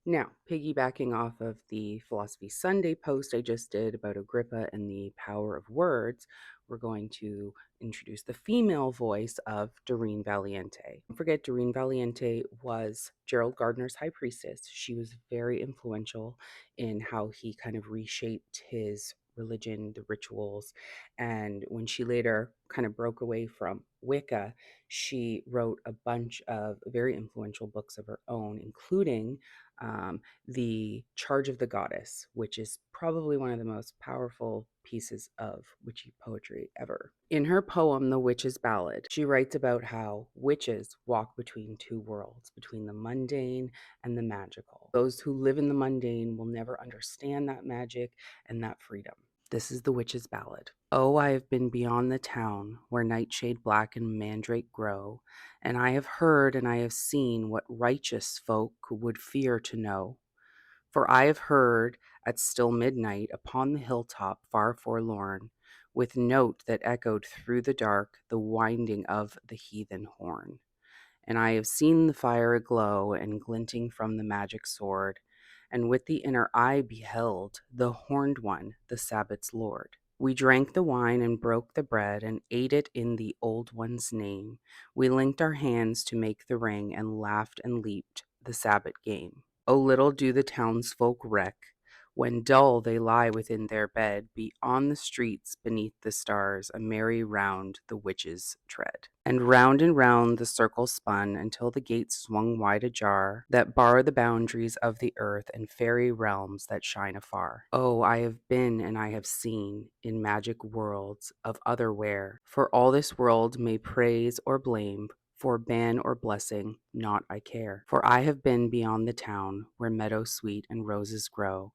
Now, piggybacking off of the Philosophy Sunday post I just did about Agrippa and the power of words, we're going to introduce the female voice of Doreen Valiente. Don't forget, Doreen Valiente was Gerald Gardner's high priestess. She was very influential in how he kind of reshaped his religion, the rituals. And when she later kind of broke away from Wicca, she wrote a bunch of very influential books of her own, including the Charge of the Goddess, which is probably one of the most powerful pieces of witchy poetry ever. In her poem, The Witch's Ballad, she writes about how witches walk between two worlds, between the mundane and the magical. Those who live in the mundane will never understand that magic and that freedom. This is The Witch's Ballad. Oh, I have been beyond the town, where nightshade black and mandrake grow, and I have heard and I have seen what righteous folk would fear to know. For I have heard at still midnight upon the hilltop far forlorn, with note that echoed through the dark the winding of the heathen horn. And I have seen the fire aglow and glinting from the magic sword, and with the inner eye beheld the horned one, the Sabbath's Lord. We drank the wine and broke the bread and ate it in the old one's name. We linked our hands to make the ring and laughed and leaped the Sabbath game. Oh, little do the townsfolk reck, when dull they lie within their bed, beyond the streets, beneath the stars, a merry round the witches tread. And round the circle spun, until the gates swung wide ajar, that bar the boundaries of the earth and fairy realms that shine afar. Oh, I have been and I have seen, in magic worlds of otherwhere, for all this world may praise or blame, for ban or blessing, naught I care. For I have been beyond the town, where meadow sweet and roses grow,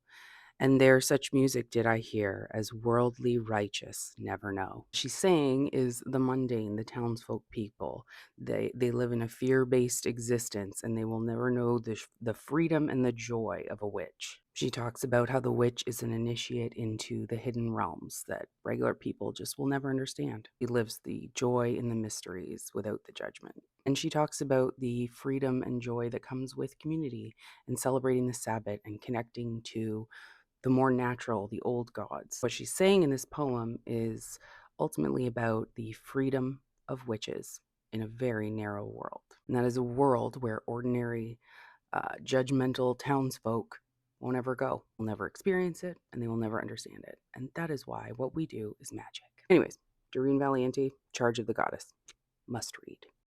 and there such music did I hear as worldly righteous never know. She's saying is the mundane, the townsfolk people. They live in a fear-based existence, and they will never know the freedom and the joy of a witch. She talks about how the witch is an initiate into the hidden realms that regular people just will never understand. She lives the joy in the mysteries without the judgment. And she talks about the freedom and joy that comes with community and celebrating the Sabbath and connecting to the more natural, the old gods. What she's saying in this poem is ultimately about the freedom of witches in a very narrow world. And that is a world where ordinary, judgmental townsfolk won't ever go, will never experience it, and they will never understand it. And that is why what we do is magic. Anyways, Doreen Valiente, Charge of the Goddess. Must read.